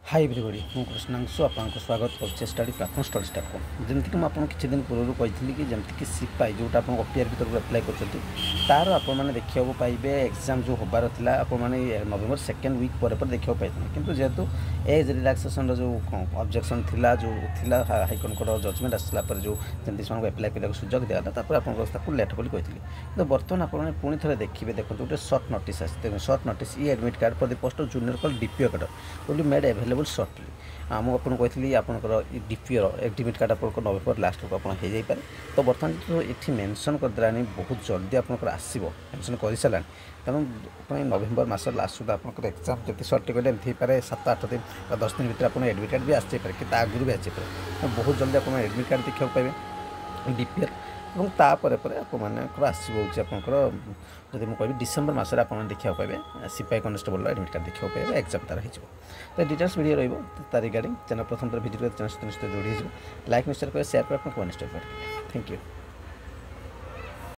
Hi everybody मु कृष्णांशु आपको स्वागत कर स्टडी प्लाटफॉर्म स्टडी स्टार्ट को जमीक मुझे किसी दिन पूर्व कही कि जमीक सिपाई जोटा आप ओपीआर भर एप्लाय कर तार आपने देखा पाइबे एग्जाम जो होबार था आपने नवेम्बर सेकेंड वीक पर देखा पाई कि जेहेतु एज रिलैक्सेशन जो ऑब्जेक्शन थिला जो थिला हाईकोर्ट जजमेंट आसला जो जमी से एप्लाय करने सुजोग दिया आपको लेट बोली कही तो बर्तमान आपने पुणी थे देखिए देखो गोटे सर्ट नोटिस आस सर्ट नोटिस इ admit card for the post of junior call DPO card will be made available certainly मुझे कही आपंकर डीपीओ एडमिट कार्ड आप नवेम्बर लास्ट को आप हो तो बर्तमान जो ये मेनसन करदेलानी बहुत जल्दी आपंकर आसो मेनसन कर सारा तेणु नवेम्बर मस लास्ट सुधा आप एक्जाम जब सर्ट कले एमती पारे 7-8 दिन 10 दिन भर आप एडमिट कार्ड भी आसपे कि आगुरी भी आसपे बहुत जल्दी आप एडमिट कार्ड देखा पाए डीपीआर और तापर आपर आसो जब मुझे कह डिसेम्बर मसरे आप देखा पाए सिपाही कनेस्टेबल एडमिट कार्ड देखा पाए एक्जाम तार हो तो डिटेल्स वीडियो रही रिगार्डिंग चैनल प्रथम भिजिट कर चैनल निश्चित जोड़ी लाइक निश्चय करें शेयर करें अपना थैंक यू।